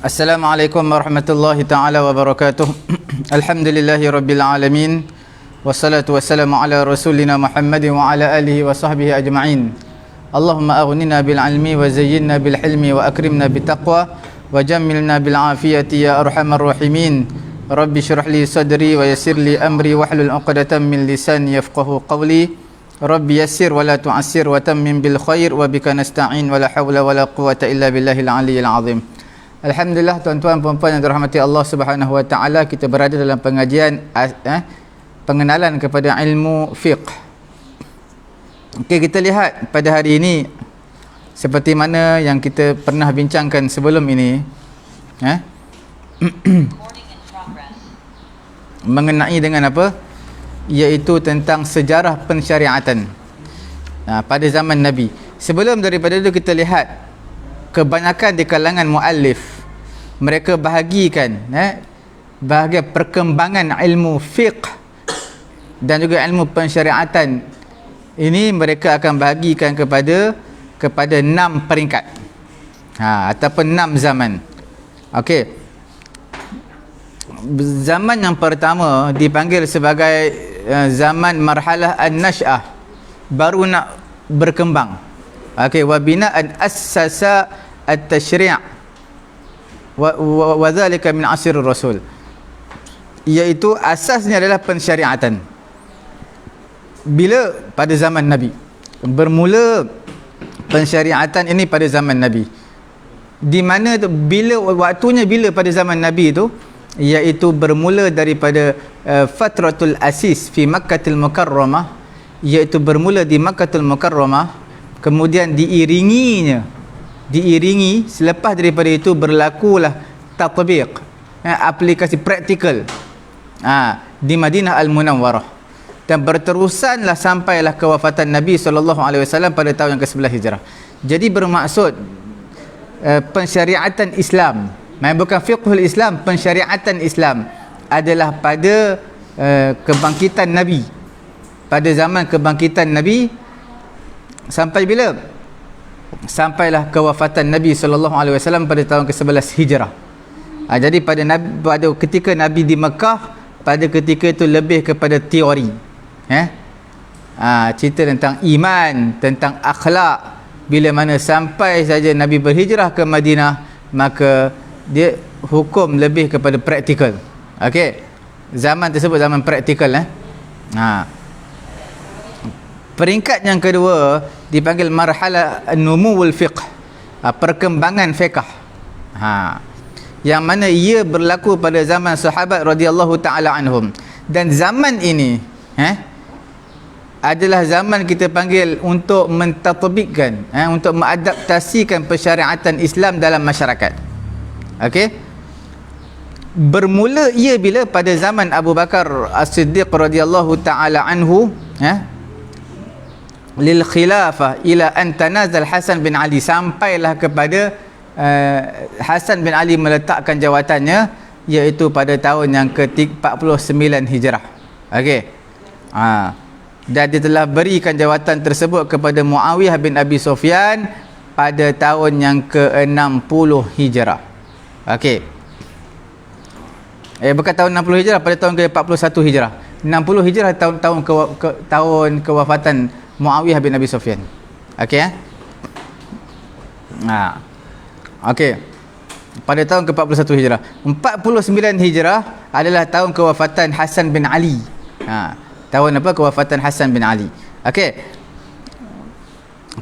Assalamualaikum warahmatullahi ta'ala wabarakatuh. Alhamdulillahi rabbil alamin. Wassalatu wassalamu ala rasulina Muhammadin wa ala alihi wa sahbihi ajma'in. Allahumma aghnina bil ilmi wa zayyinna bil hilmi wa akrimna bit taqwa wa jammilna bil afiyati ya arhamar rahimin. Rabbi shrah li sadri wa yassir li amri wahlul 'uqdatam min lisani yafqahu qawli. Rabbi yassir wa la tu'assir wa tammim bil khair wa bika nasta'in wa la hawla wa la quwwata illa billahil 'aliyyil 'azim. Alhamdulillah, tuan-tuan puan-puan yang dirahmati Allah Subhanahu wa taala, kita berada dalam pengajian pengenalan kepada ilmu fiqh. Okey, kita lihat pada hari ini seperti mana yang kita pernah bincangkan sebelum ini, mengenai dengan apa? Iaitu tentang sejarah pensyariatan pada zaman Nabi. Sebelum daripada itu kita lihat kebanyakan di kalangan muallif mereka bahagikan bahagian perkembangan ilmu fiqh dan juga ilmu pensyariatan ini, mereka akan bahagikan kepada 6 peringkat ataupun 6 zaman. Okey, zaman yang pertama dipanggil sebagai zaman marhalah an-nash'ah, baru nak berkembang. Okey, wa bina'an assasa at-tashri' wa dhalika min asir rasul, iaitu asasnya adalah pensyariatan. Bila? Pada zaman Nabi. Bermula pensyariatan ini pada zaman Nabi. Di mana tu, bila waktunya, bila pada zaman Nabi itu, iaitu bermula daripada fatratul asis fi Makkahil Mukarramah, iaitu bermula di Makkahil Mukarramah, kemudian diiringi selepas daripada itu berlakulah tatbiq, aplikasi praktikal di Madinah Al-Munawwarah, dan berterusanlah sampailah kewafatan Nabi SAW pada tahun yang ke-11 Hijrah. Jadi bermaksud pensyariatan Islam, bukan fiqhul Islam, pensyariatan Islam adalah pada kebangkitan Nabi, pada zaman kebangkitan Nabi sampai bila? Sampailah kewafatan Nabi SAW pada tahun ke-11 Hijrah. Jadi pada ketika Nabi di Mekah, pada ketika itu lebih kepada teori, cerita tentang iman, tentang akhlak. Bila mana sampai saja Nabi berhijrah ke Madinah, maka dia hukum lebih kepada praktikal. Okey, zaman tersebut zaman praktikal. Peringkat yang kedua dipanggil marhalah numuwul fiqh, perkembangan fiqh, yang mana ia berlaku pada zaman sahabat radhiyallahu taala anhum. Dan zaman ini adalah zaman kita panggil untuk mentatbikkan, untuk mengadaptasikan pensyariatan Islam dalam masyarakat. Okey, bermula ia bila? Pada zaman Abu Bakar As-Siddiq radhiyallahu taala anhu, lil khilafah ila an tanazal Hasan bin Ali, sampailah kepada Hasan bin Ali meletakkan jawatannya, iaitu pada tahun yang ke-49 Hijrah. Okey, dan dia telah berikan jawatan tersebut kepada Muawiyah bin Abi Sufyan pada tahun yang ke-60 Hijrah. Okey, bukan tahun 60 Hijrah, pada tahun ke-41 Hijrah. 60 Hijrah tahun kewafatan Muawiyah bin Abi Sufyan. Okey, okey, pada tahun ke-41 Hijrah. 49 Hijrah adalah tahun kewafatan Hasan bin Ali. Tahun apa? Kewafatan Hasan bin Ali. Okey,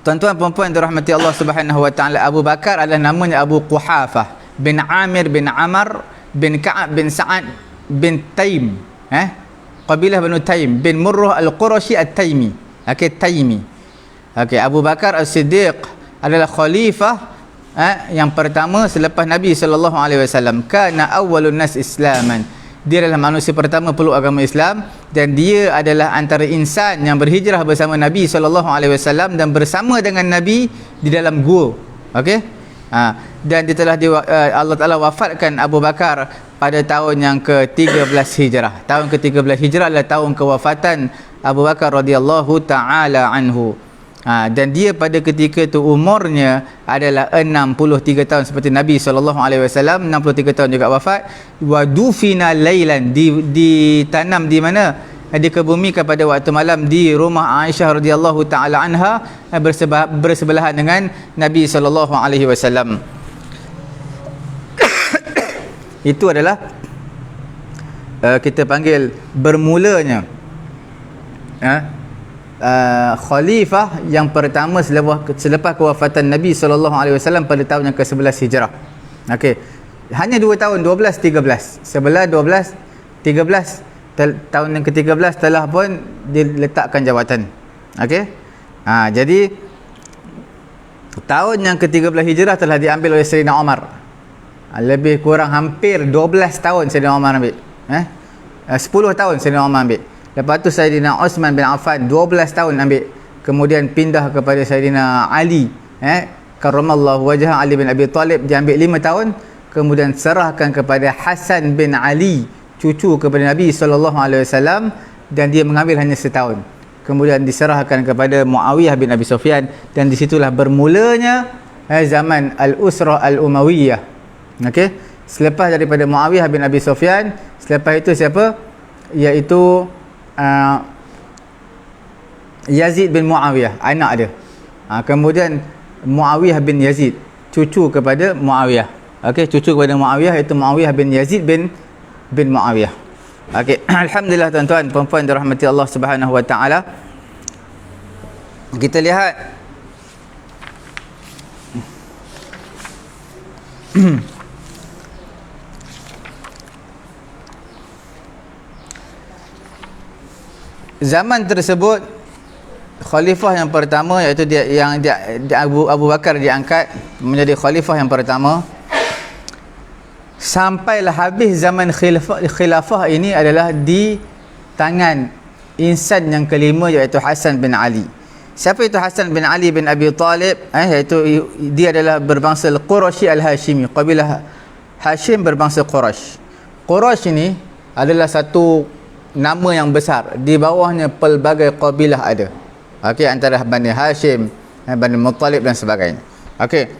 tuan-tuan puan-puan dirahmati Allah Subhanahu wa taala, Abu Bakar adalah namanya Abu Quhafah bin Amir bin Amr bin Ka'ab bin Sa'ad bin Taim, kabilah Banu Taim bin Murrah al-Qurashi at-Taimi. Okey, Taimi. Okey, Abu Bakar As-Siddiq adalah khalifah yang pertama selepas Nabi SAW. Kana awwalun nas islaman, dia adalah manusia pertama peluk agama Islam, dan dia adalah antara insan yang berhijrah bersama Nabi SAW dan bersama dengan Nabi di dalam gua. Okey, dan dia telah Allah Ta'ala wafatkan Abu Bakar pada tahun yang ke-13 Hijrah. Tahun ke-13 Hijrah adalah tahun kewafatan Abu Bakar radhiyallahu ta'ala anhu. Dan dia pada ketika tu umurnya adalah 63 tahun seperti Nabi SAW, 63 tahun juga wafat. Wa dufina lailan, ditanam di mana? Dikebumikan pada waktu malam di rumah Aisyah radhiyallahu taala anha, bersebelahan dengan Nabi SAW. Itu adalah kita panggil bermulanya khalifah yang pertama selepas kewafatan Nabi SAW pada tahun yang ke-11 Hijrah. Okey. Hanya 2 tahun, 12, 13. 11, 12, 13. Tahun yang ke-13 telah pun diletakkan jawatan. Okey. Jadi tahun yang ke-13 Hijrah telah diambil oleh Sayyidina Umar. Lebih kurang hampir 12 tahun Sayyidina Umar ambil. 10 tahun Sayyidina Umar ambil. Lepas tu Sayyidina Uthman bin Affan 12 tahun ambil. Kemudian pindah kepada Sayyidina Ali, karramallahu wajhah, Ali bin Abi Talib, dia ambil 5 tahun. Kemudian serahkan kepada Hasan bin Ali, cucu kepada Nabi SAW, dan dia mengambil hanya setahun. Kemudian diserahkan kepada Muawiyah bin Abi Sufyan, dan disitulah bermulanya zaman Al-Usrah Al-Umayyah. Okey, selepas daripada Muawiyah bin Abi Sufyan, selepas itu siapa? Iaitu Yazid bin Muawiyah, anak dia. Kemudian Muawiyah bin Yazid, cucu kepada Muawiyah. Okey, cucu kepada Muawiyah iaitu Muawiyah bin Yazid bin Muawiyah. Okey, alhamdulillah tuan-tuan puan-puan dirahmati Allah Subhanahu wa taala. Kita lihat zaman tersebut khalifah yang pertama iaitu Abu Bakar diangkat menjadi khalifah yang pertama. Sampailah habis zaman khilafah ini adalah di tangan insan yang kelima iaitu Hasan bin Ali. Siapa itu Hasan bin Ali bin Abi Talib? Iaitu dia adalah berbangsa Quraisy Al-Hashimi, kabilah Hashim berbangsa Quraisy. Quraisy ini adalah satu nama yang besar, di bawahnya pelbagai kabilah ada. Okey, antara Bani Hashim, Bani Muttalib dan sebagainya. Okey.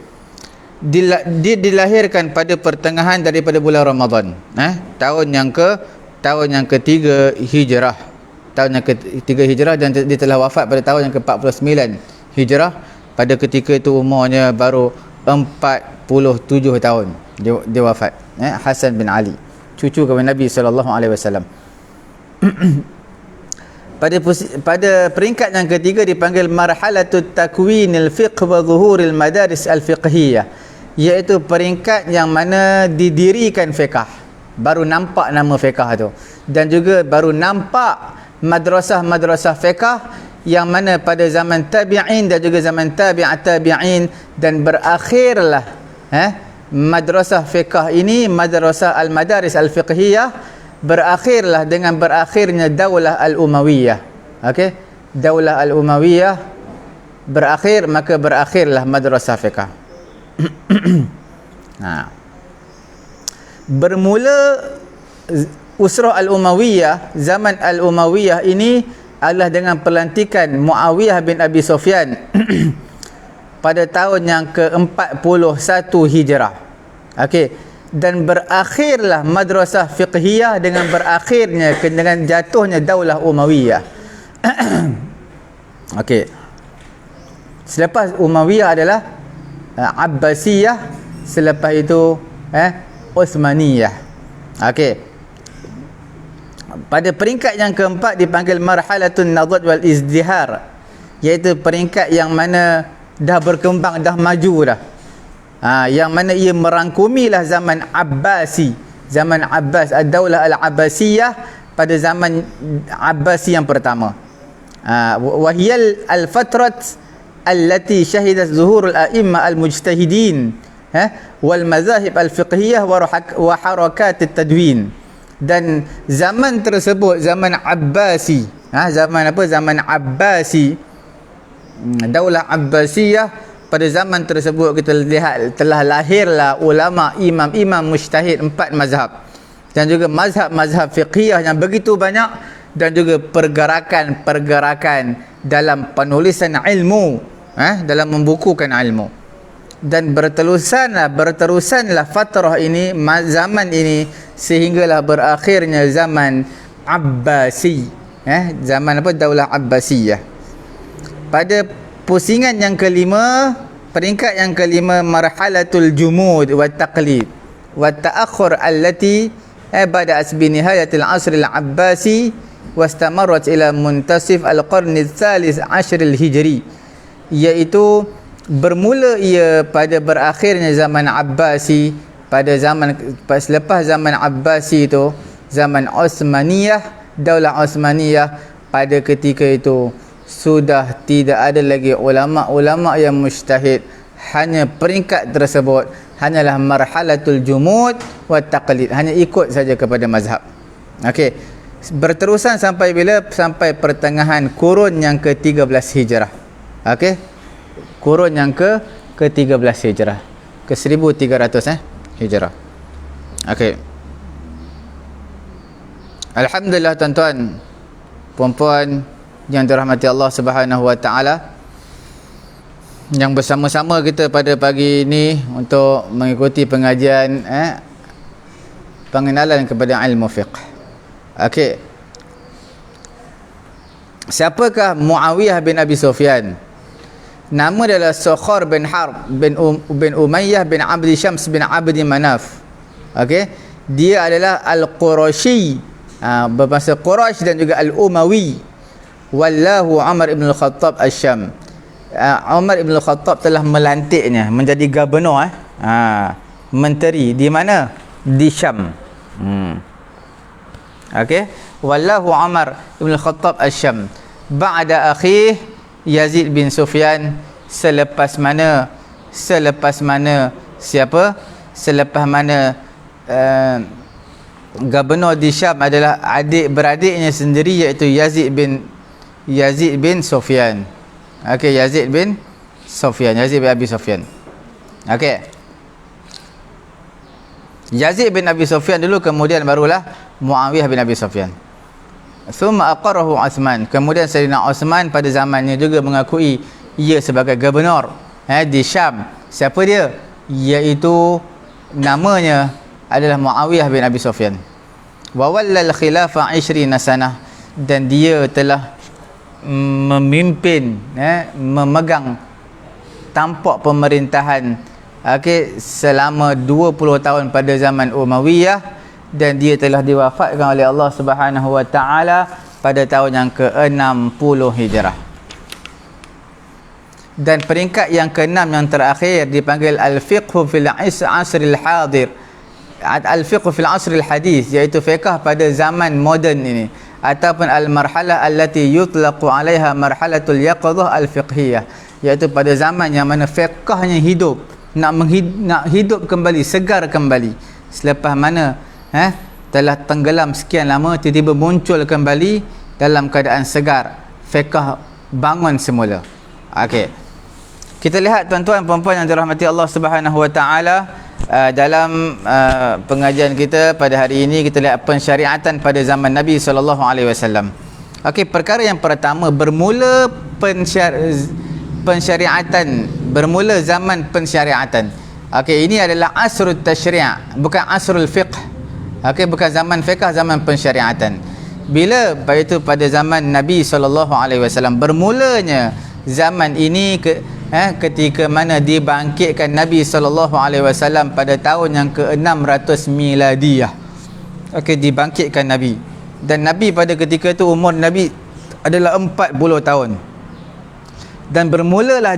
Dia dilahirkan pada pertengahan daripada bulan Ramadan, tahun yang ketiga Hijrah. Tahun yang ketiga Hijrah, dan dia telah wafat pada tahun yang ke-49 Hijrah. Pada ketika itu umurnya baru 47 tahun. Dia wafat. Hasan bin Ali, cucu kepada Nabi SAW. Pada peringkat yang ketiga dipanggil marhalatut takwinil fiqh wa zuhuril madaris al-fiqhiyah, iaitu peringkat yang mana didirikan fiqh, baru nampak nama fiqh tu, dan juga baru nampak madrasah-madrasah fiqh yang mana pada zaman tabi'in dan juga zaman tabi'at tabi'in, dan berakhirlah madrasah fiqh ini, madrasah al-madaris al-fiqhiyah, berakhirlah dengan berakhirnya Daulah Al-Umayyah. Okey, Daulah Al-Umayyah berakhir, maka berakhirlah madrasah fiqh. Bermula Usrah Al-Umayyah, zaman Al-Umayyah ini adalah dengan pelantikan Muawiyah bin Abi Sufyan pada tahun yang ke-41 Hijrah. Okey, dan berakhirlah madrasah fiqhiyah dengan jatuhnya Daulah Umayyah. Okey. Selepas Umayyah adalah Abbasiyah, selepas itu Uthmaniyah. Okey. Pada peringkat yang keempat dipanggil marhalatun nadad wal izdihar, iaitu peringkat yang mana dah berkembang, dah maju dah. Yang mana ia merangkumilah zaman Abbasi, zaman Abbas, ad-Daulah al-Abbasiyah, pada zaman Abbasi yang pertama. Wahiyal al-fatrat allati syahidat zuhurul a'imma al-mujtahidin wal mazahib al-fiqhiyah wa harakat at-tadwin. Dan zaman tersebut zaman Abbasi, zaman apa? Zaman Abbasi, Daulah Abbasiyah. Pada zaman tersebut kita lihat telah lahirlah ulama, imam-imam mujtahid 4 mazhab, dan juga mazhab-mazhab fiqhiyah yang begitu banyak, dan juga pergerakan-pergerakan dalam penulisan ilmu, dalam membukukan ilmu. Dan berterusanlah fatrah ini, zaman ini, sehinggalah berakhirnya zaman Abbasi, zaman apa? Daulah Abbasiyah. Pada pusingan yang kelima, peringkat yang kelima, marhalatul jumud wa taqlid wa ta'akhur allati bada'at bi nihayatil asr al-abbasi wastamarrat ila muntasif al-qarn al-thalith ashr al-hijri, iaitu bermula ia pada berakhirnya zaman Abbasi, pada zaman selepas zaman Abbasi itu zaman Osmaniyah, Daulah Osmaniyah. Pada ketika itu sudah tidak ada lagi ulama-ulama yang mujtahid, hanya peringkat tersebut hanyalah marhalatul jumud wa taqlid, hanya ikut saja kepada mazhab. Okey, berterusan sampai bila? Sampai pertengahan kurun yang ke-13 Hijrah. Okey, kurun yang ke-13 Hijrah, ke 1300 Hijrah. Okey. Alhamdulillah tuan-tuan, puan-puan yang dirahmati Allah Subhanahu wa taala, yang bersama-sama kita pada pagi ini untuk mengikuti pengajian pengenalan kepada ilmu fiqh. Okey. Siapakah Muawiyah bin Abi Sufyan? Nama dia adalah Sukhar bin Harb bin Umayyah bin Abdi Syams bin Abdi Manaf. Okey, dia adalah Al-Qurashi, berbangsa Quraisy, dan juga Al-Umawi. Wallahu Umar ibn al-Khattab Asy-Syam. Umar ibn al-Khattab telah melantiknya menjadi gubernur, menteri di mana? Di Syam. Okey, wallahu Umar ibn al-Khattab Asy-Syam ba'da akhih Yazid bin Sufyan, selepas mana siapa? Selepas mana gubernur di Syam adalah adik-beradiknya sendiri, iaitu Yazid bin Sufyan. Okey, Yazid bin Abi Sufyan. Okey, Yazid bin Abi Sufyan dulu, kemudian barulah Muawiyah bin Abi Sufyan. Thumma aqarahu Uthman, kemudian Sayyidina Uthman pada zamannya juga mengakui ia sebagai gubernur di Syam. Siapa dia? Iaitu namanya adalah Muawiyah bin Abi Sufyan. Wa wallal khilafah 20 sanah, dan dia telah memimpin, memegang tampuk pemerintahan selama 20 tahun pada zaman Umayyah, dan dia telah diwafatkan oleh Allah Subhanahu wa taala pada tahun yang ke-60 Hijrah. Dan peringkat yang ke-6 yang terakhir dipanggil al-fiqh fil asr al-hadir, al-fiqh fil asr al-hadis, iaitu fiqh pada zaman moden ini, ataupun al-marhalah allati yutlaqu 'alaiha marhalatul yaqadhah al-fiqhiyah, iaitu pada zaman yang mana fiqhnya hidup, nak hidup kembali, segar kembali selepas mana telah tenggelam sekian lama, tiba-tiba muncul kembali dalam keadaan segar, fiqh bangun semula. Okey, kita lihat tuan-tuan puan-puan yang dirahmati Allah Subhanahu wa taala, dalam pengajian kita pada hari ini kita lihat pensyariatan pada zaman Nabi sallallahu alaihi wasallam. Okey, perkara yang pertama, bermula pensyariatan, bermula zaman pensyariatan. Okey, ini adalah asrul tasyri', bukan asrul fiqh. Okey, bukan zaman fiqh, zaman pensyariatan. Bila itu pada zaman Nabi sallallahu alaihi wasallam, bermulanya zaman ini ketika mana dibangkitkan Nabi sallallahu alaihi wasallam pada tahun yang ke-600 miladiyah. Okey, dibangkitkan Nabi, dan Nabi pada ketika itu umur Nabi adalah 40 tahun, dan bermulalah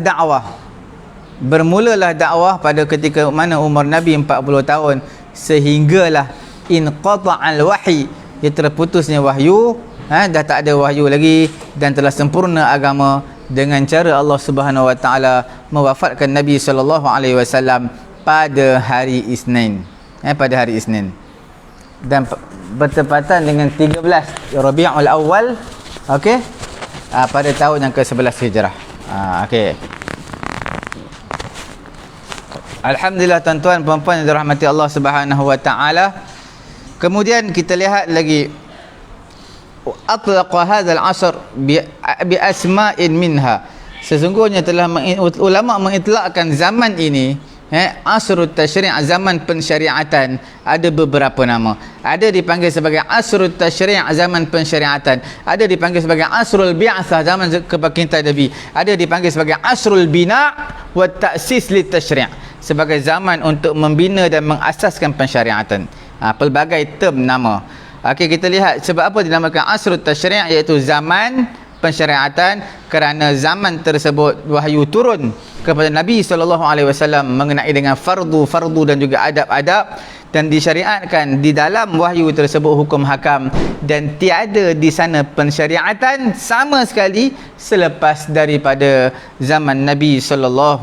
dakwah pada ketika mana umur Nabi 40 tahun, sehinggalah inqata'al wahyi, ia terputusnya wahyu, dah tak ada wahyu lagi, dan telah sempurna agama dengan cara Allah Subhanahu wa taala mewafatkan Nabi sallallahu alaihi wasallam pada hari Isnin, pada hari Isnin, dan bertepatan dengan 13 Rabiul Awal, okey, pada tahun yang ke-11 Hijrah. Okey, alhamdulillah tuan-tuan puan-puan yang dirahmati Allah Subhanahu wa taala. Kemudian kita lihat lagi atlaqa hadzal asr bi asma'in minha. Sesungguhnya telah ulama mengitlakkan zaman ini, asrut tasyri', zaman pensyariatan, ada beberapa nama. Ada dipanggil sebagai asrut tasyri', zaman pensyariatan. Ada dipanggil sebagai asrul bi'atsah, zaman kebangkitan Nabi. Ada dipanggil sebagai asrul bina' wa ta'sis lit tasyri', sebagai zaman untuk membina dan mengasaskan pensyariatan. Pelbagai term nama. Okey, kita lihat sebab apa dinamakan asrut tasyri', iaitu zaman pensyariatan, kerana zaman tersebut wahyu turun kepada Nabi SAW mengenai dengan fardu dan juga adab-adab, dan disyariatkan di dalam wahyu tersebut hukum hakam, dan tiada di sana pensyariatan sama sekali selepas daripada zaman Nabi SAW.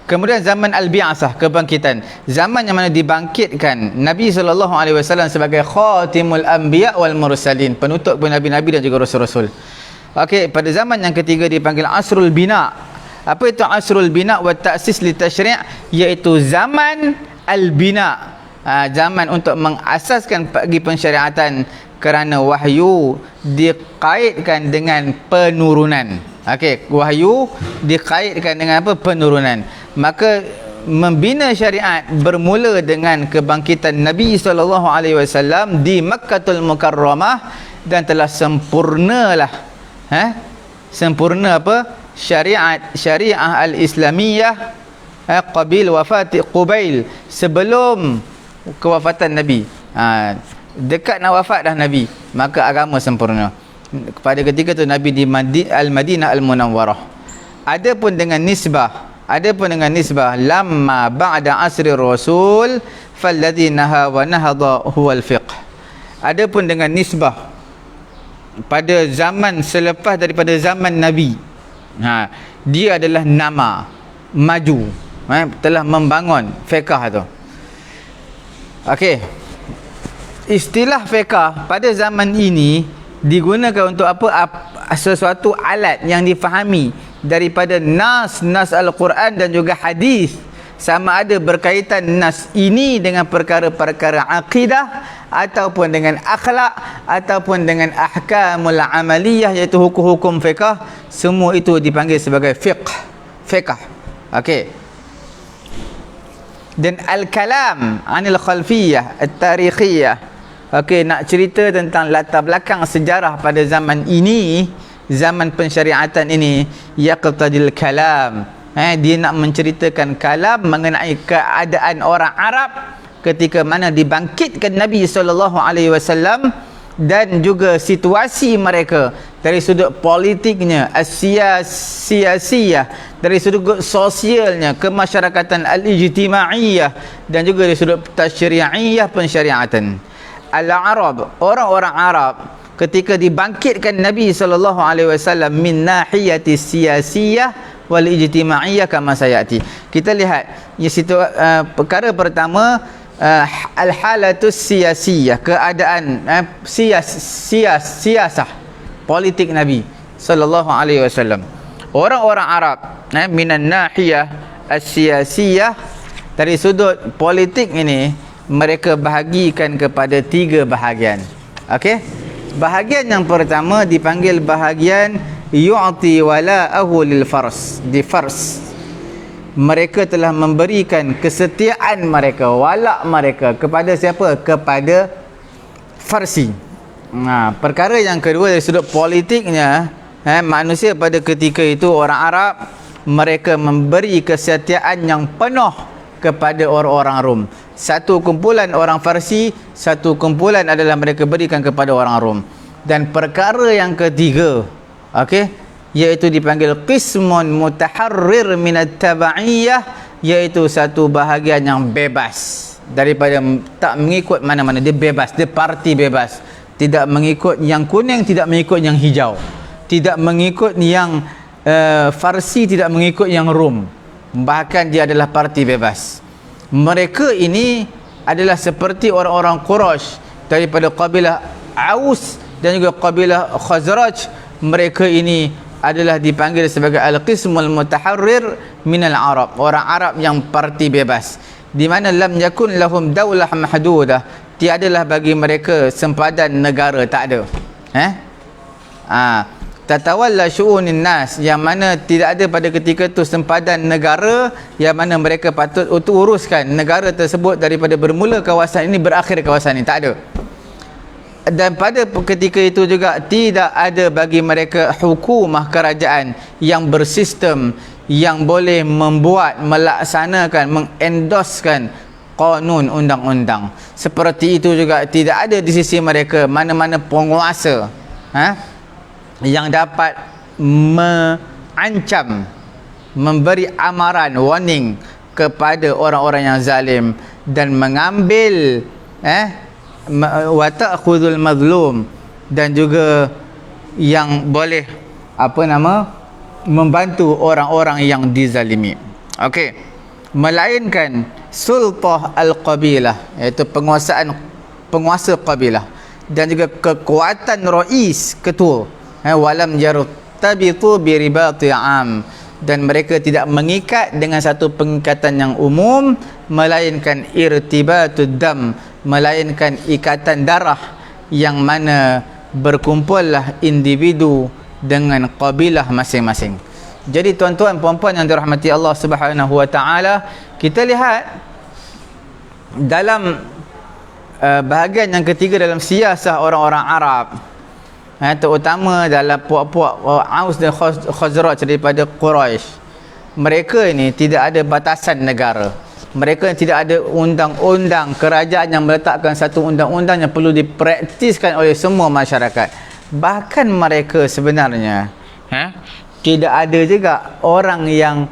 Kemudian zaman al-bi'asah, kebangkitan, zaman yang mana dibangkitkan Nabi SAW sebagai khatimul anbiya wal mursalin, penutup nabi-nabi dan juga rasul-rasul. Okey, pada zaman yang ketiga dipanggil asrul bina. Apa itu asrul bina wa ta'sis li tasyri'? Iaitu zaman al-bina, zaman untuk mengasaskan bagi pensyariatan, kerana wahyu dikaitkan dengan penurunan. Okey, wahyu dikaitkan dengan apa? Penurunan. Maka membina syariat bermula dengan kebangkitan Nabi SAW di Makkatul Mukarramah, dan telah sempurnalah sempurna apa? Syariah al-Islamiyah qabil wafati Qubail, sebelum kewafatan Nabi. Dekat nak wafat dah Nabi, maka agama sempurna. Pada ketika tu Nabi di Al-Madinah Al-Munawwarah. Adapun dengan nisbah lamma ba'da asri rasul falladhi naha wa nahadha huwal fiqh. Adapun dengan nisbah pada zaman selepas daripada zaman Nabi, dia adalah nama maju, telah membangun fiqh tu. Okey, istilah fiqh pada zaman ini digunakan untuk apa? Sesuatu alat yang difahami daripada nas Al-Quran dan juga hadis, sama ada berkaitan nas ini dengan perkara-perkara akidah, ataupun dengan akhlak, ataupun dengan ahkamul amaliyah, iaitu hukum-hukum fiqh. Semua itu dipanggil sebagai fiqh. Okey. Dan al-kalam anil khalfiyah at-tarikhiyah. Okey, nak cerita tentang latar belakang sejarah pada zaman ini, zaman pensyariatan ini, yaqtadil kalam. Dia nak menceritakan kalam mengenai keadaan orang Arab ketika mana dibangkitkan Nabi SAW, dan juga situasi mereka dari sudut politiknya, siyasiyah, dari sudut sosialnya, kemasyarakatan al-ijtimaiyah, dan juga dari sudut tasyri'iyah, pensyariatan. Al-Arab, orang-orang Arab ketika dibangkitkan Nabi SAW min nahiyati siyasiyah wal ijtimaiyah kama sayati. Kita lihat perkara pertama, al-halatus siyasiyah, keadaan siyasah politik Nabi SAW. Orang-orang Arab minan nahiyah as-siyasiyah, dari sudut politik ini mereka bahagikan kepada 3 bahagian. Okey, bahagian yang pertama dipanggil bahagian yu'ti wala'ahu lil fars. Di fars, mereka telah memberikan kesetiaan mereka, wala' mereka kepada siapa? Kepada Farsi. Perkara yang kedua dari sudut politiknya, manusia pada ketika itu, orang Arab, mereka memberi kesetiaan yang penuh kepada orang-orang Rom. Satu kumpulan orang Farsi, satu kumpulan adalah mereka berikan kepada orang Rom. Dan perkara yang ketiga, okey, iaitu dipanggil qismun mutaharrir minat tabaiyah, iaitu satu bahagian yang bebas daripada, tak mengikut mana-mana, dia bebas, dia parti bebas, tidak mengikut yang kuning, tidak mengikut yang hijau, tidak mengikut yang Farsi, tidak mengikut yang Rom, bahkan dia adalah parti bebas. Mereka ini adalah seperti orang-orang Quraisy daripada kabilah Aus dan juga kabilah Khazraj. Mereka ini adalah dipanggil sebagai al-qismul mutaharrir minal Arab, orang Arab yang parti bebas, di mana lam yakun lahum daulah mahdudah, tiadalah bagi mereka sempadan negara, tak ada. Tatawalla syu'unin nas, yang mana tidak ada pada ketika itu sempadan negara yang mana mereka patut untuk uruskan negara tersebut daripada bermula kawasan ini berakhir kawasan ini, tak ada. Dan pada ketika itu juga tidak ada bagi mereka hukumah kerajaan yang bersistem, yang boleh membuat, melaksanakan, mengendoskan kanun undang-undang. Seperti itu juga tidak ada di sisi mereka mana-mana penguasa yang dapat mengancam, memberi amaran, warning kepada orang-orang yang zalim dan mengambil wa ta'khudhul mazlum, dan juga yang boleh membantu orang-orang yang dizalimi. Okey, melainkan sultah al-qabilah, iaitu penguasa qabilah, dan juga kekuatan rais, ketua, walam yartabitu bi ribati am, dan mereka tidak mengikat dengan satu pengikatan yang umum, melainkan irtibatud dam, melainkan ikatan darah, yang mana berkumpullah individu dengan qabilah masing-masing. Jadi tuan-tuan puan-puan yang dirahmati Allah Subhanahu wa taala, kita lihat dalam bahagian yang ketiga dalam siasah orang-orang Arab, terutama dalam puak-puak Aus dan Khazraj daripada Quraisy, mereka ini tidak ada batasan negara. Mereka tidak ada undang-undang kerajaan yang meletakkan satu undang-undang yang perlu dipraktiskan oleh semua masyarakat. Bahkan mereka sebenarnya tidak ada juga orang yang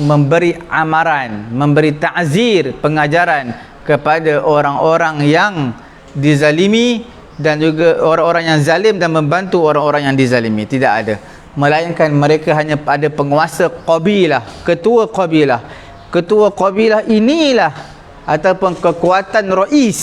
memberi amaran, memberi ta'zir, pengajaran kepada orang-orang yang dizalimi, dan juga orang-orang yang zalim, dan membantu orang-orang yang dizalimi. Tidak ada. Melainkan mereka hanya ada penguasa qabilah, ketua qabilah. Ketua qabilah inilah ataupun kekuatan rais,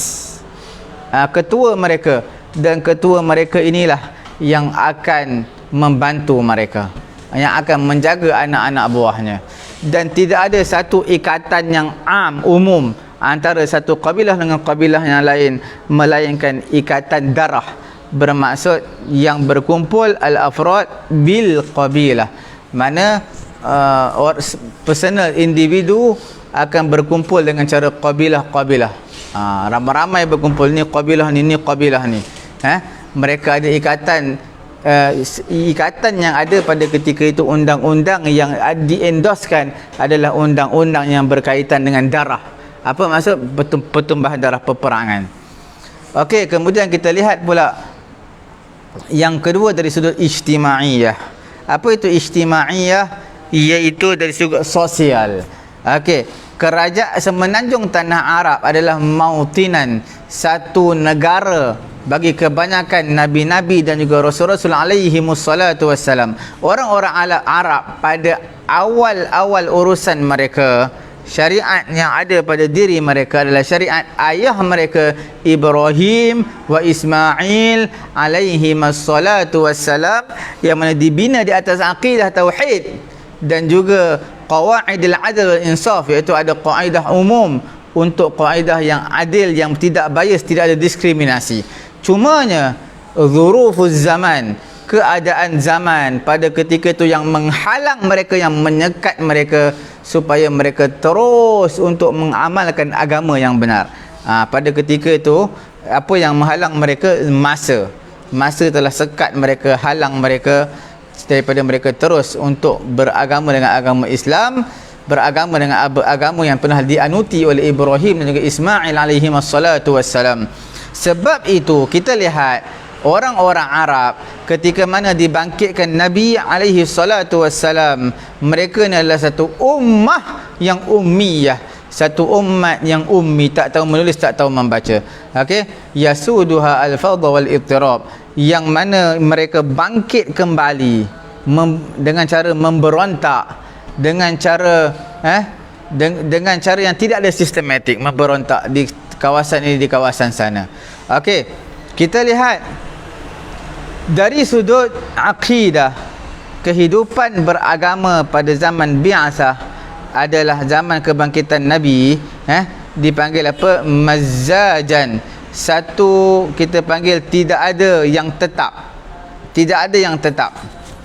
ketua mereka, dan ketua mereka inilah yang akan membantu mereka, yang akan menjaga anak-anak buahnya. Dan tidak ada satu ikatan yang umum antara satu kabilah dengan kabilah yang lain, melainkan ikatan darah, bermaksud yang berkumpul al-afrad bil qabilah, mana personal individu akan berkumpul dengan cara kabilah-kabilah, ramai-ramai berkumpul, ni kabilah ni kabilah ni. Mereka ada ikatan yang ada pada ketika itu. Undang-undang yang diendoskan adalah undang-undang yang berkaitan dengan darah. Apa maksud? Pertumbuhan darah peperangan. Okey, kemudian kita lihat pula yang kedua dari sudut ijtimaiyah. Apa itu ijtimaiyah? Iaitu dari sudut sosial. Okey, kerajaan semenanjung tanah Arab adalah mautinan, satu negara bagi kebanyakan nabi-nabi dan juga rasul-rasul alaihi wassalatu wassalam. Orang-orang Arab pada awal-awal urusan mereka, syariat yang ada pada diri mereka adalah syariat ayah mereka Ibrahim wa Ismail alaihi wassalatu wassalam, yang mana dibina di atas akidah tauhid dan juga qawaidil adl wal insaf, iaitu ada kaedah umum untuk kaedah yang adil, yang tidak bias, tidak ada diskriminasi. Cumanya dzurufuz zaman, keadaan zaman pada ketika itu yang menghalang mereka, yang menyekat mereka supaya mereka terus untuk mengamalkan agama yang benar. Pada ketika itu apa yang menghalang mereka? Masa telah sekat mereka, halang mereka daripada mereka terus untuk beragama dengan agama Islam, beragama dengan agama yang pernah dianuti oleh Ibrahim dan juga Ismail alaihi wassalatu wassalam. Sebab itu kita lihat orang-orang Arab ketika mana dibangkitkan Nabi alaihi salatu wassalam, mereka ni adalah satu ummah yang ummiyah, satu umat yang ummi, tak tahu menulis, tak tahu membaca. Okey, yasuduha al-fawda wal ittirab, yang mana mereka bangkit kembali dengan cara memberontak, dengan cara dengan cara yang tidak ada sistematik, memberontak di kawasan ini, di kawasan sana. Okey, kita lihat dari sudut akidah, kehidupan beragama pada zaman bi'asah adalah zaman kebangkitan Nabi, dipanggil apa? Mazzajan. Satu kita panggil tidak ada yang tetap. Tidak ada yang tetap.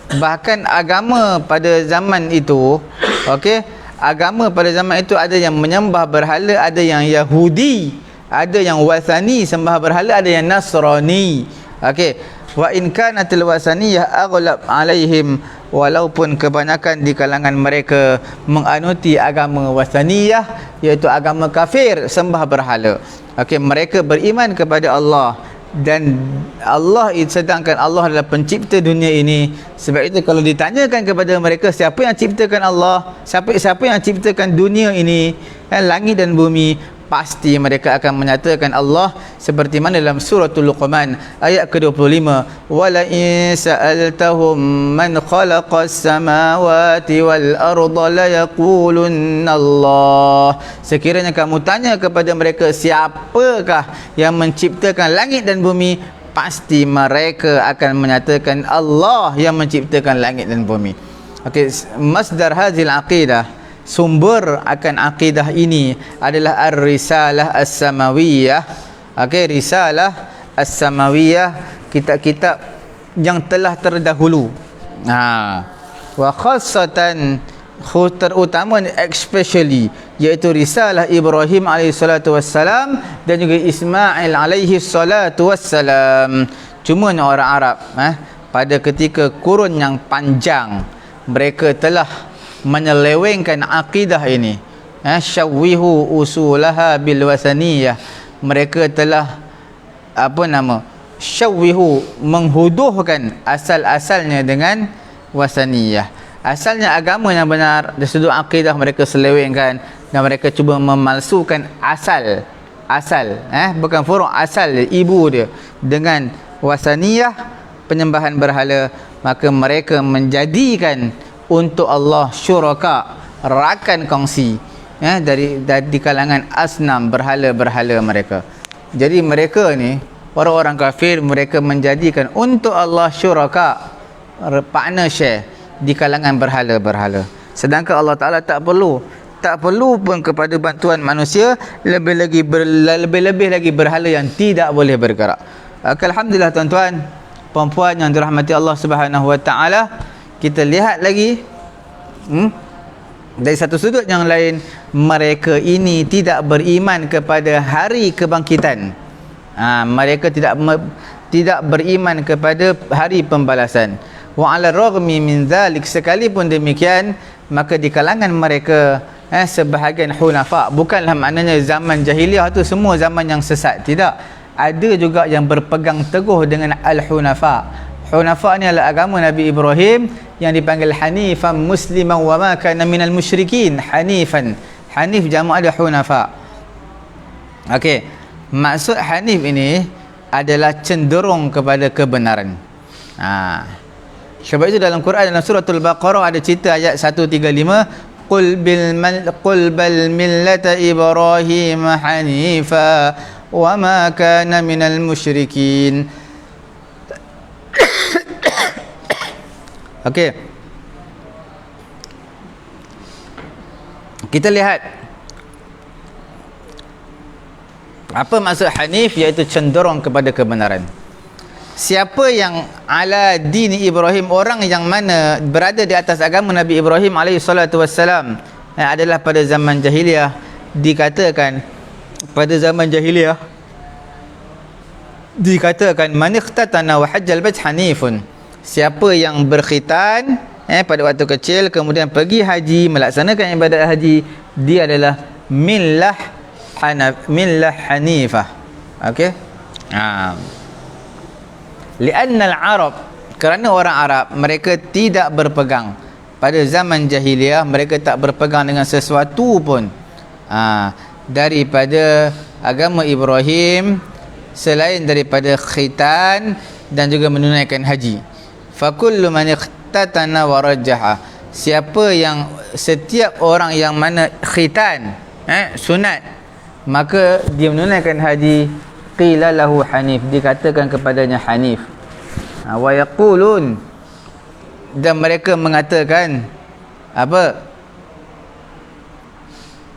Bahkan agama pada zaman itu, okey, agama pada zaman itu ada yang menyembah berhala, ada yang Yahudi, ada yang Wathani sembah berhala, ada yang Nasrani. Okey, wa in kanatil wasaniyah aghlab alaihim, walaupun kebanyakan di kalangan mereka menganuti agama wasaniyah, iaitu agama kafir, sembah berhala. Okey, mereka beriman kepada Allah, dan Allah, sedangkan Allah adalah pencipta dunia ini. Sebab itu kalau ditanyakan kepada mereka siapa yang ciptakan Allah, siapa yang ciptakan dunia ini, langit dan bumi, pasti mereka akan menyatakan Allah, seperti mana dalam suratul Luqman ayat ke-25, wala in sa'altahum man khalaqas samawati wal arda la yaqulunna Allah. Sekiranya kamu tanya kepada mereka siapakah yang menciptakan langit dan bumi, pasti mereka akan menyatakan Allah yang menciptakan langit dan bumi. Okey, masdar hazil aqidah, sumber akan akidah ini adalah ar-risalah as-samawiyah. Okey, risalah as-samawiyah, kitab-kitab yang telah terdahulu. Wa khassatan, terutama especially, iaitu risalah Ibrahim alaihi salatu wassalam dan juga Ismail alaihi salatu wassalam. Cuma orang Arab pada ketika kurun yang panjang, mereka telah menyelewengkan akidah ini. Syawwihu usulaha bil wasaniyah. Mereka telah syawwihu, menghuduhkan asal-asalnya dengan wasaniyah. Asalnya agama yang benar, dari sudut akidah mereka selewengkan, dan mereka cuba memalsukan asal, bukan furu', asal ibu dia dengan wasaniyah, penyembahan berhala. Maka mereka menjadikan untuk Allah syuraka, rakan kongsi, dari di kalangan asnam, berhala-berhala mereka. Jadi mereka ni, orang-orang kafir, mereka menjadikan untuk Allah syuraka, partner share di kalangan berhala-berhala. Sedangkan Allah Ta'ala tak perlu pun kepada bantuan manusia, lebih-lebih lagi berhala yang tidak boleh bergerak. Alhamdulillah tuan-tuan, puan-puan yang dirahmati Allah Subhanahu Wa Ta'ala, kita lihat lagi dari satu sudut yang lain, mereka ini tidak beriman kepada hari kebangkitan. Mereka tidak beriman kepada hari pembalasan. Wa 'ala raghmi min dzalik, sekalipun demikian, maka di kalangan mereka sebahagian hunafa, bukanlah maknanya zaman jahiliah tu semua zaman yang sesat, tidak. Ada juga yang berpegang teguh dengan al-hunafa. Hunafa ni adalah agama Nabi Ibrahim yang dipanggil hanifan musliman wa ma kana minal musyrikin. Hanif jamak dia hunafa. Okey, maksud hanif ini adalah cenderung kepada kebenaran. Sebab itu dalam Quran, dalam suratul Baqarah ada cerita ayat 135, qul bal millata Ibrahim hanifa wa ma kana minal musyrikin. Okey, kita lihat apa maksud hanif, iaitu cenderung kepada kebenaran. Siapa yang ala dini Ibrahim, orang yang mana berada di atas agama Nabi Ibrahim alaihi salatu wassalam, adalah pada zaman jahiliah. Dikatakan pada zaman jahiliah, dikatakan man ikhtatana wa hajjal bait hanifun. Siapa yang berkhitan pada waktu kecil, kemudian pergi haji, melaksanakan ibadat haji, dia adalah millah hanifah. Okey, lianna al-arab, kerana orang Arab mereka tidak berpegang pada zaman jahiliah, mereka tak berpegang dengan sesuatu pun daripada agama Ibrahim selain daripada khitan dan juga menunaikan haji. Fakullu man ikhtatana wa rajjaha, setiap orang yang mana khitan, sunat, maka dia menunaikan haji, qila lahu hanif, dikatakan kepadanya hanif. Wa yaqulun, dan mereka mengatakan apa?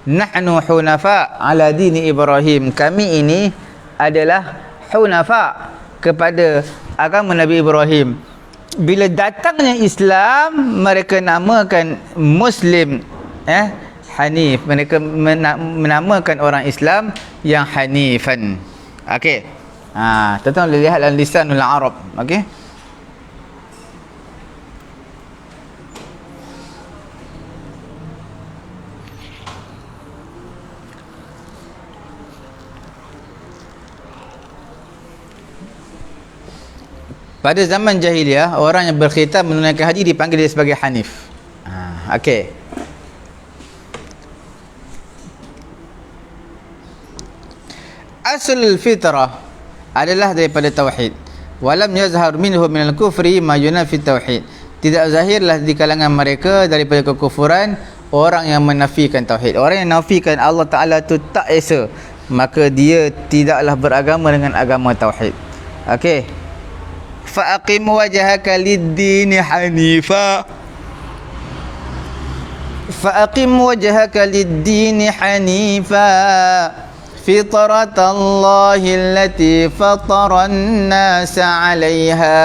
nahnu hunafa ala dini Ibrahim, kami ini adalah hunafa kepada agama Nabi Ibrahim. Bila datangnya Islam, mereka namakan Muslim Hanif, mereka menamakan orang Islam yang Hanifan. Okey, tuan-tuan boleh lihat dalam lisanul Arab. Okey, pada zaman jahiliah, orang yang berkhitan menunaikan haji dipanggil dia sebagai Hanif. Okey. Asal fitrah adalah daripada tauhid. Walam yazhar minhu minal kufri ma yunafi tauhid. Tidak zahirlah di kalangan mereka daripada kekufuran orang yang menafikan tauhid. Orang yang nafikan Allah Taala tu tak esa, maka dia tidaklah beragama dengan agama tauhid. Okey. Fa'aqim wajhaka lid-din hanifa. Fa'aqim wajhaka lid-din hanifa. فطرة الله التي فطر الناس عليها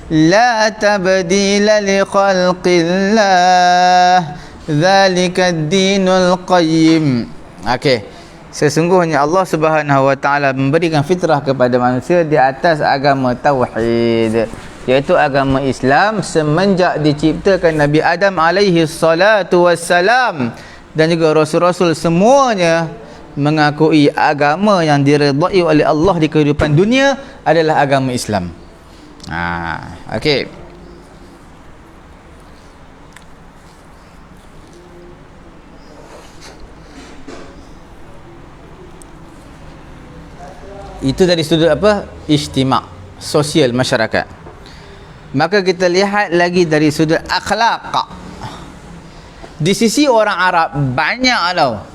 لا تبديل لخلق الله ذلك الدين القيم. Okey, sesungguhnya Allah Subhanahu Wa Taala memberikan fitrah kepada manusia di atas agama tauhid, iaitu agama Islam semenjak diciptakan Nabi Adam alaihi salatu wassalam, dan juga rasul-rasul semuanya mengakui agama yang diredai oleh Allah di kehidupan dunia adalah agama Islam. Okey. Itu dari sudut apa? Ijtima', sosial masyarakat. Maka kita lihat lagi dari sudut akhlak. Di sisi orang Arab banyak tau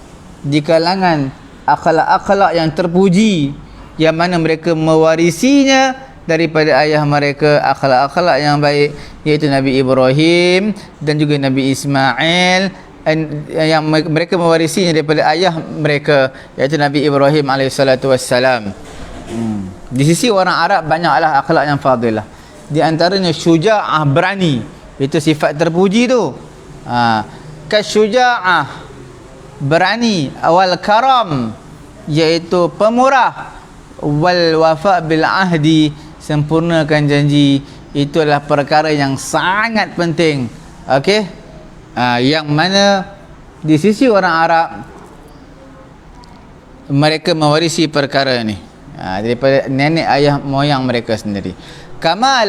di kalangan akhlak-akhlak yang terpuji, yang mana mereka mewarisinya daripada ayah mereka, akhlak-akhlak yang baik, iaitu Nabi Ibrahim dan juga Nabi Ismail, yang mereka mewarisinya daripada ayah mereka, iaitu Nabi Ibrahim alaihissalatu wassalam. Di sisi orang Arab banyaklah akhlak yang fadilah. Di antaranya syuja'ah, berani. Itu sifat terpuji tu. Kasyuja'ah, berani, wal karam, iaitu pemurah, wal wafa bil ahdi, sempurnakan janji. Itu adalah perkara yang sangat penting. Okey, yang mana di sisi orang Arab mereka mewarisi perkara ni daripada nenek ayah moyang mereka sendiri. Kama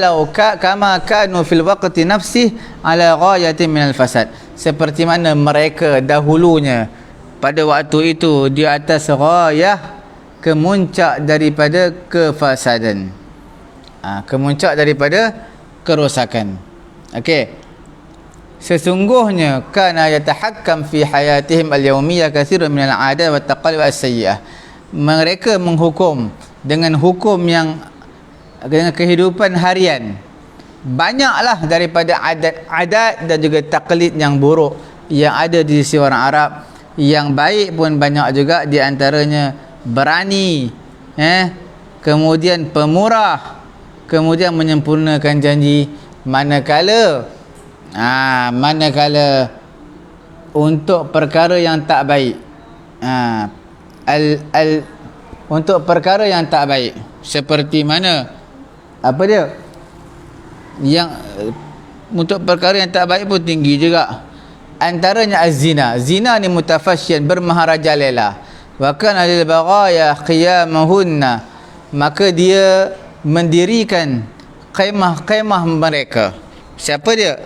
kanu fil waqti nafsih ala ghayatin minal fasad, seperti mana mereka dahulunya pada waktu itu di atas ghayah, kemuncak daripada kefasadan, kemuncak daripada kerosakan. Okey, sesungguhnya kana yatahakkam fi hayatihim al-yawmiyah katsirun min al-'adat wa taqallub as-sayyi'ah, mereka menghukum dengan hukum yang dengan kehidupan harian, banyaklah daripada adat-adat dan juga taklid yang buruk yang ada di sisi orang Arab. Yang baik pun banyak juga, di antaranya berani, kemudian pemurah, kemudian menyempurnakan janji, manakala untuk perkara yang tak baik, untuk perkara yang tak baik, seperti mana apa dia yang untuk perkara yang tak baik pun tinggi juga. Antaranya az-zina. Zina ni mutafasyian, bermaharajalela. Wa kana lil baghaya qiyamahunna, maka dia mendirikan kemah-kemah mereka. Siapa dia?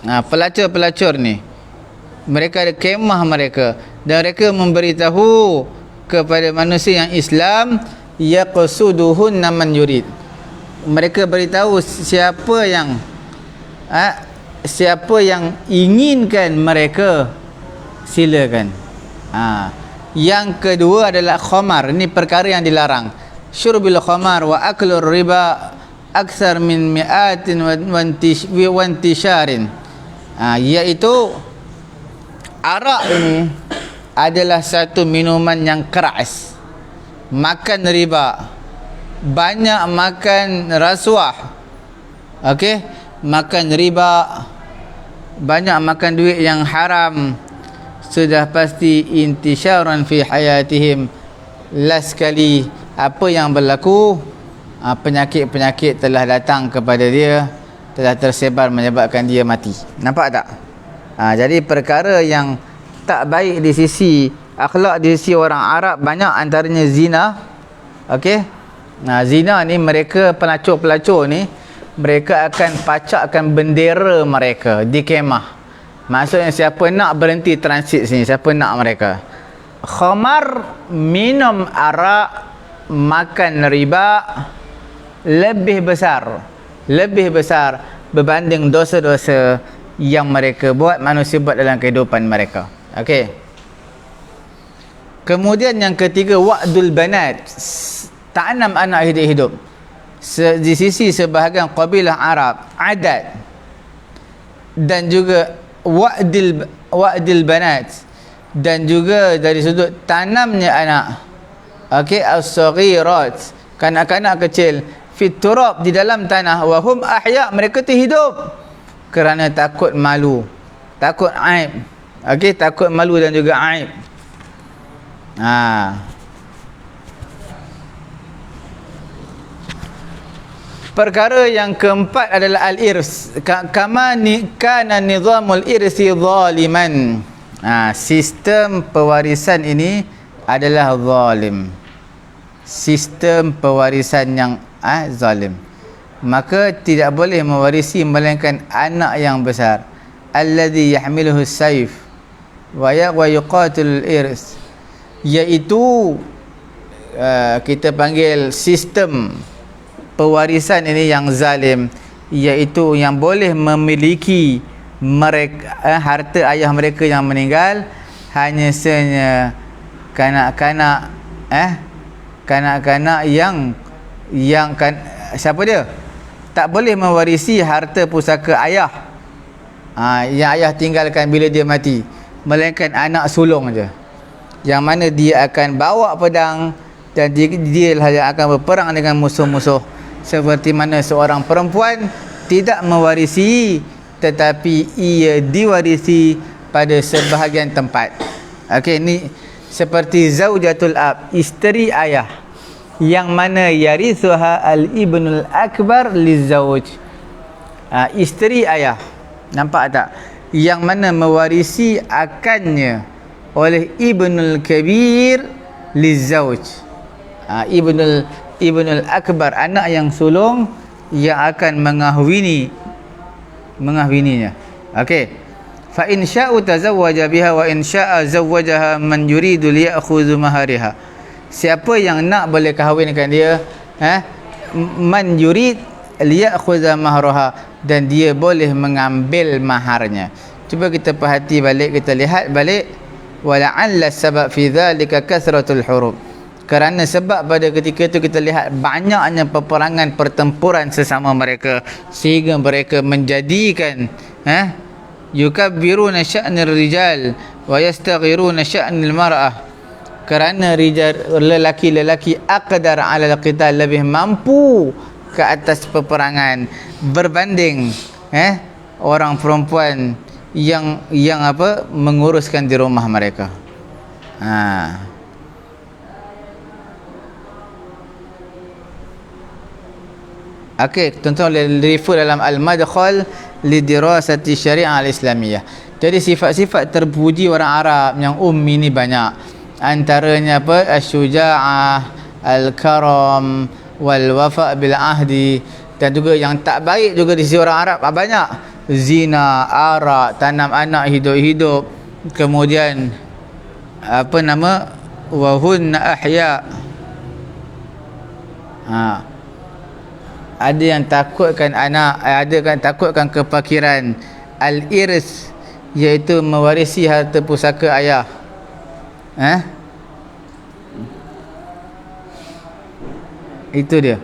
Pelacur-pelacur ni, mereka ada kemah mereka, dan mereka memberitahu kepada manusia yang Islam, yaqsuduhunna man yurid. Mereka beritahu siapa yang inginkan mereka, silakan. Yang kedua adalah khamar. Ini perkara yang dilarang. Syurbil khamar wa aklur riba aksar min mi'atin wa intisharin. Iaitu arak ini adalah satu minuman yang keras. Makan riba, banyak makan rasuah, okey, makan riba, banyak makan duit yang haram, sudah pasti intisyaran fi hayatihim. Last sekali apa yang berlaku, penyakit-penyakit telah datang kepada dia, telah tersebar menyebabkan dia mati. Nampak tak? Jadi perkara yang tak baik di sisi akhlak, di sisi orang Arab, banyak antaranya zina. Okey. Zina ni, mereka pelacur-pelacur ni, mereka akan pacakkan bendera mereka di kemah. Maksudnya siapa nak berhenti transit sini, siapa nak mereka. Khamar, minum arak, makan riba lebih besar berbanding dosa-dosa yang mereka buat, manusia buat dalam kehidupan mereka. Okey. Kemudian yang ketiga, wa'dul banat, tanam anak hidup-hidup. Di sisi sebahagian kabilah Arab, adat, dan juga wa'dil banat, dan juga dari sudut tanamnya anak. Okey, as-saghirat, kanak-kanak kecil, fit turab, di dalam tanah, wa hum ahya, mereka tu hidup, kerana takut malu, takut aib. Okey, takut malu dan juga aib. Perkara yang keempat adalah al-irs. Kama kana nizamul irsi zaliman. Sistem pewarisan ini adalah zalim. Sistem pewarisan yang zalim. Maka tidak boleh mewarisi melainkan anak yang besar. Alladhi yahmiluhu as-sayf wa yuqatilul irs. Iaitu kita panggil sistem pewarisan ini yang zalim, iaitu yang boleh memiliki mereka harta ayah mereka yang meninggal hanya sahaja kanak-kanak kanak-kanak yang siapa dia, tak boleh mewarisi harta pusaka ayah yang ayah tinggalkan bila dia mati, melainkan anak sulung je, yang mana dia akan bawa pedang dan dia lah yang akan berperang dengan musuh-musuh. Seperti mana seorang perempuan tidak mewarisi, tetapi ia diwarisi pada sebahagian tempat. Okey, ni seperti zaujatul ab, isteri ayah, yang mana yarithuha al-ibnul akbar lizauj. Isteri ayah, nampak tak? Yang mana mewarisi akannya oleh ibnul kabir lizauj. Ibnul akbar, anak yang sulung yang akan mengahwininya. Okey. Fa in sya'u tazawwaja biha wa in sya'a zawwajaha man yuridu liya'khudhu mahariha. Siapa yang nak boleh kahwinkan dia, man yurid liya'khudha mahraha, dan dia boleh mengambil maharnya. Cuba kita perhati balik, kita lihat balik, wala'alla sabab fi dhalika kasratul hurub. Kerana sebab pada ketika itu kita lihat banyaknya peperangan, pertempuran sesama mereka, sehingga mereka menjadikan yukabbiruna sya'nir rijal wa yastaghiruna sya'nil mar'ah. Kerana lelaki-lelaki aqdar 'ala al-qital, lebih mampu ke atas peperangan berbanding orang perempuan yang menguruskan di rumah mereka. Okey, tuan-tuan boleh refer dalam Al-Madkhal li dirasati Syariah Al-Islamiyah. Jadi sifat-sifat terpuji orang Arab yang ummi ni banyak. Antaranya Asy-syuja'ah, al-karam, wal wafa' bil ahdi, dan juga yang tak baik juga di sisi orang Arab banyak. Zina, arak, tanam anak hidup-hidup, kemudian wahunna ahya. Ada yang takutkan anak, ada yang takutkan kefakiran. Al-irs, iaitu mewarisi harta pusaka ayah. Itu dia.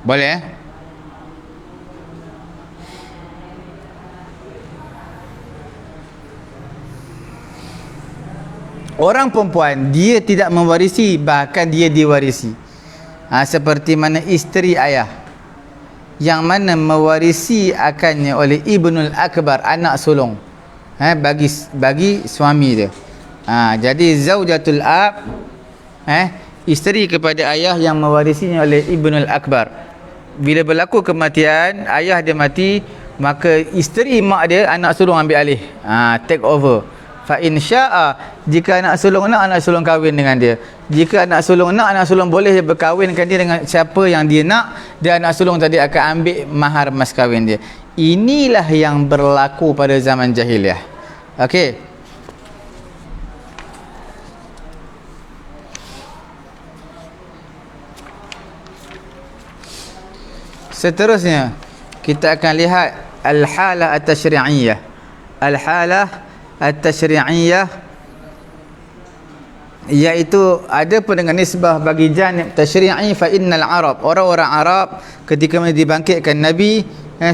Boleh Orang perempuan dia tidak mewarisi, bahkan dia diwarisi. Seperti mana isteri ayah, yang mana mewarisi akannya oleh Ibnul Akbar, anak sulung, bagi suami dia. Jadi zaujatul ab, isteri kepada ayah yang mewarisinya oleh Ibnul Akbar. Bila berlaku kematian, ayah dia mati, maka isteri mak dia, anak sulung ambil alih, take over. Fa in syaa, jika anak sulung nak, anak sulung kahwin dengan dia. Jika anak sulung nak, anak sulung boleh dia berkahwinkan dia dengan siapa yang dia nak, dan anak sulung tadi akan ambil mahar mas kahwin dia. Inilah yang berlaku pada zaman jahiliah. Okey. Seterusnya kita akan lihat al-halah at-tasyri'iyah. Al-halah at-tasyri'iyah, iaitu ada pun dengan nisbah bagi janib tasyri'i. Fa innal Arab, orang-orang Arab ketika dibangkitkan Nabi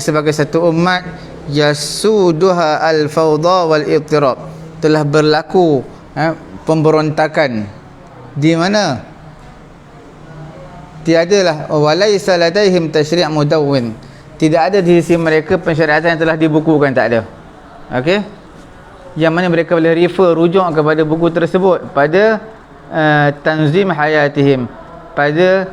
sebagai satu umat, yasuduha al-fawda wal ittirab, telah berlaku pemberontakan. Di mana tiadalah walaysa ladaihim tasyri' mudawwin, tidak ada di sisi mereka pensyariatan yang telah dibukukan, tak ada. Okey, yang mana mereka boleh rujuk kepada buku tersebut pada tanzim hayatihim, pada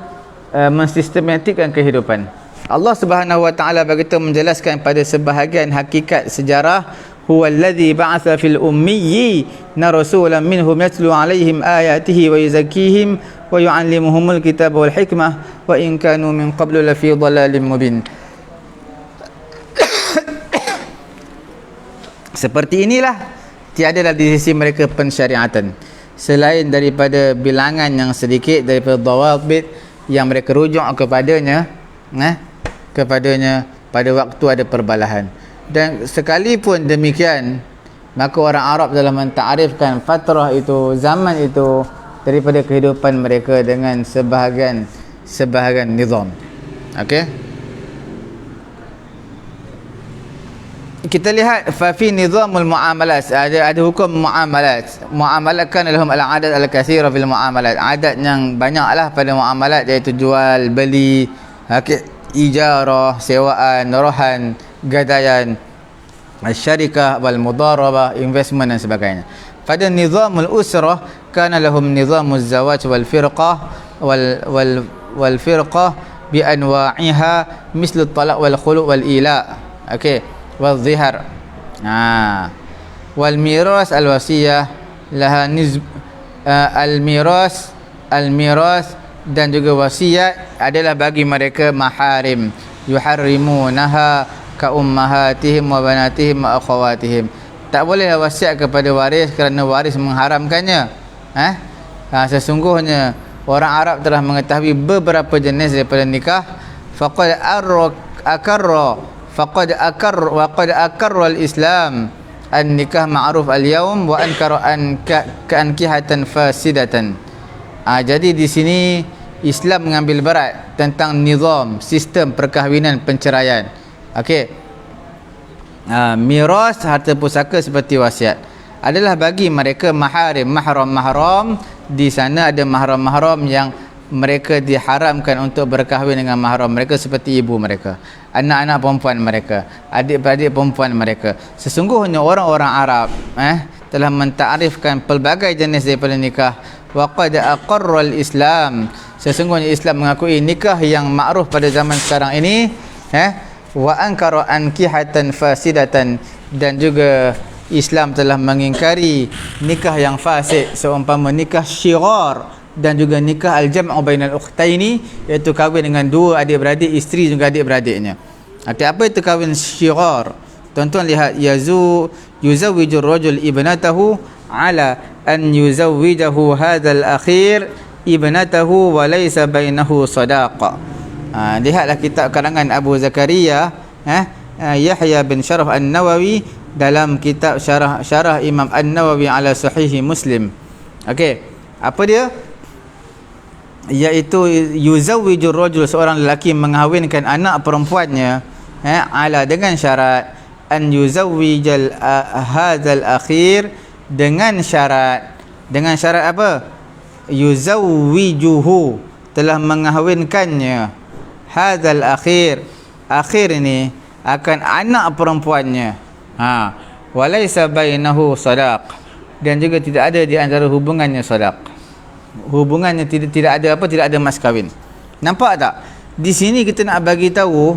mensistematikkan kehidupan. Allah Subhanahu wa taala begitu menjelaskan pada sebahagian hakikat sejarah, huwallazi ba'atha fil ummiyina rasulan minhum yatlu 'alaihim ayatihi wa yuzakkihim wa yu'allimuhumul kitaba wal hikmah wa in kanu min qablu lafi dhalalin mubin. Seperti inilah, tiadalah di sisi mereka pensyariatan selain daripada bilangan yang sedikit daripada dawabit yang mereka rujuk kepadanya pada waktu ada perbalahan. Dan sekalipun demikian, maka orang Arab dalam mentarifkan fatrah itu, zaman itu, daripada kehidupan mereka dengan sebahagian nizam. Okey, kita lihat fa fi nizamul muamalat, ada hukum muamalat. Muamalat kan lahum al-adat al-katsira fil muamalat, adat yang banyaklah pada muamalat, iaitu jual beli, ijarah, sewaan, rohan, gadaian, syarikah wal mudarabah, investment dan sebagainya. Pada nizamul usrah kana lahum nizamuz zawaj wal firqah wal firqah bi anwa'iha mislu talaq wal khulu' wal ila. Okey, wal zihar. Wal miras al wasiyah laha al miras dan juga wasiat adalah bagi mereka maharim, yuharrimunaha ka ummahatihim wa banatihim wa akhawatihim. Tak boleh wasiat kepada waris kerana waris mengharamkannya. Sesungguhnya orang Arab telah mengetahui beberapa jenis daripada nikah. Faqad akarra al-Islam an-nikah ma'ruf al-yawm wa ankara ka'ankihatan fasidatan. Jadi di sini Islam mengambil berat tentang nizam, sistem perkahwinan penceraian. Okey, miras, harta pusaka seperti wasiat adalah bagi mereka mahram. Di sana ada mahram yang mereka diharamkan untuk berkahwin dengan mahram mereka, seperti ibu mereka, anak-anak perempuan mereka, adik-beradik perempuan mereka. Sesungguhnya orang-orang Arab telah mentarifkan pelbagai jenis daripada nikah. Wa qad aqarra al-Islam, sesungguhnya Islam mengakui nikah yang ma'ruf pada zaman sekarang ini, wa ankara ankihatan fasidatan, dan juga Islam telah mengingkari nikah yang fasik, seumpama nikah syirar dan juga nikah al-jam'u bainal ukhtaini, iaitu kahwin dengan dua adik-beradik, isteri juga adik-beradiknya. Apa itu kahwin syirar? Tuan-tuan lihat, yuzawwiju ar-rajul ibnatahu ala an yuzawwijahu hadzal akhir ibnatahu wa laysa bainahu sadaqah. Lihatlah kitab karangan Abu Zakaria Yahya bin Sharaf An-Nawawi dalam kitab syarah Imam An-Nawawi ala Sahih Muslim. Okey, apa dia? iaitu yuzawwijur rajul, seorang lelaki mengahwinkan anak perempuannya, ala dengan syarat an yuzawwijal hadzal akhir, dengan syarat apa? Yuzawwijuhu, telah mengahwinkannya, hadzal akhir ini akan anak perempuannya, walaysa bainahu sadaq, dan juga tidak ada di antara hubungannya sadaq. Hubungannya tidak ada mas kahwin. Nampak tak? Di sini kita nak bagi tahu,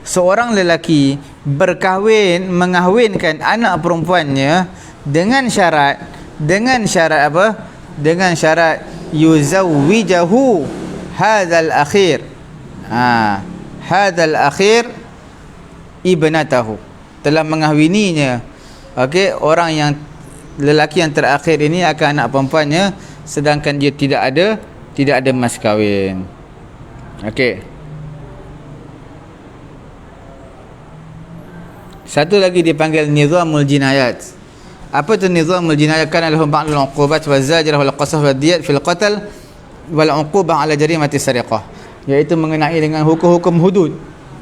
seorang lelaki mengahwinkan anak perempuannya dengan syarat apa? Dengan syarat yuzawwijahu hadzal akhir. Hadzal akhir ibnatahu, telah mengahwininya. Okey, orang yang lelaki yang terakhir ini akan anak perempuannya, sedangkan dia tidak ada mas kahwin. Okey. Satu lagi dipanggil nizamul jinayat. Apa tu nizamul jinayat? Kana lahum ba'dul 'uqubat wa zajrah wal qasas wa diyat fil qatl wal 'uqubah ala jarimati sariqah, iaitu mengenai dengan hukum-hukum hudud,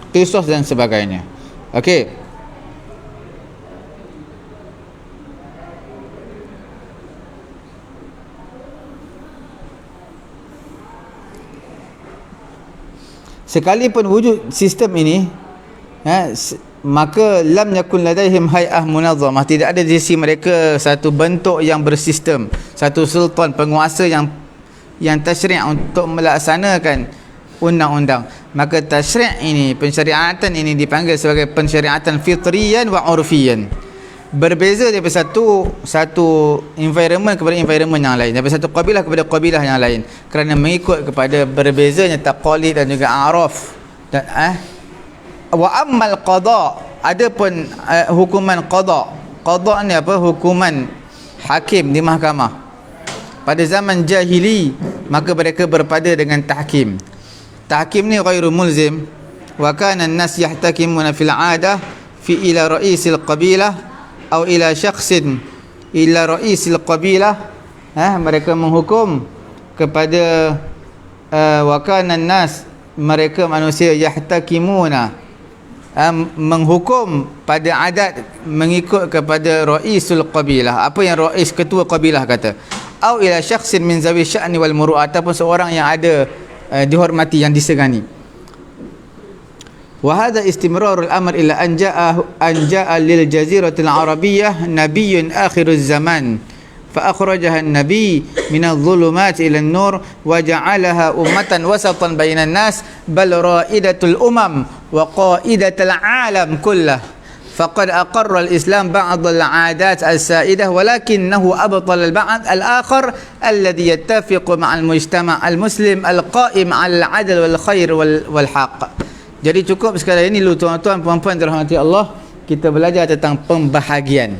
qisas dan sebagainya. Okey. Sekalipun wujud sistem ini, maka lam yakun ladaihim hay'ah munazzamah, tidak ada di sisi mereka satu bentuk yang bersistem, satu sultan penguasa yang tasyri' untuk melaksanakan undang-undang. Maka tasyri' ini, pensyariatan ini dipanggil sebagai pensyariatan fitriyan wa urfiyan. Berbeza daripada satu environment kepada environment yang lain, daripada satu kabilah kepada kabilah yang lain, kerana mengikut kepada berbezanya taqalid dan juga a'raf. Dan wa ammal qada, adapun hukuman qada ni apa? Hukuman hakim di mahkamah pada zaman jahili, maka mereka berpada dengan tahkim. Tahkim ni ghairu mulzim, wa kana an-nas yahtakimuna fil 'adah fi ila ra'isil qabilah atau ila syakhsin ila ra'isil qabilah. Mereka menghukum kepada wa kana an-nas, mereka manusia, yahtakimuna, menghukum pada adat mengikut kepada ra'isul qabilah, apa yang ra'is, ketua qabilah kata, atau ila syakhsin min zawi sya'ni wal muru'ah, ataupun seorang yang ada dihormati, yang disegani. Wa hadha istimrarul amr ila an ja'a lil jaziratil arabiyyah nabiyyun akhiruz zaman fa akhrajaha an-nabi min adh-dhulumat ila an-nur wa ja'alaha ummatan wasatan bainan nas bal ra'idatul umam wa qa'idatul alam kullah. Faqad aqarra al-islam ba'd al-'adat al-sa'idah walakinahu abtala al-ba'd al-akhar alladhi yattafiqu ma'al mujtama' al-muslim al-qa'im 'ala al-'adl wal khair wal haqq. Jadi cukup sekadar ini dulu tuan-tuan puan-puan dirahmati Allah, kita belajar tentang pembahagian.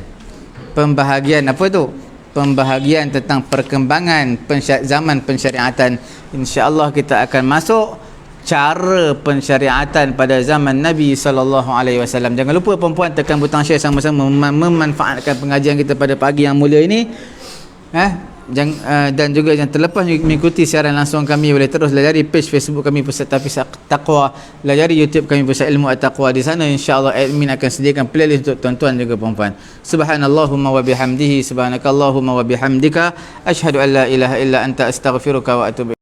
Pembahagian apa tu? Pembahagian tentang perkembangan zaman pensyariatan. Insya-Allah kita akan masuk cara pensyariatan pada zaman Nabi SAW. Jangan lupa puan-puan tekan butang share sama-sama memanfaatkan pengajian kita pada pagi yang mulia ini. Dan juga yang terlepas mengikuti siaran langsung kami, boleh terus layari page Facebook kami Pusat Tahfiz Taqwa, layari YouTube kami Pusat Ilmu At-Taqwa. Di sana insya-Allah admin akan sediakan playlist untuk tuan-tuan juga puan-puan. Subhanallahumma wa bihamdihi, subhanakallahumma wa bihamdika, asyhadu an la ilaha illa anta astaghfiruka wa atubu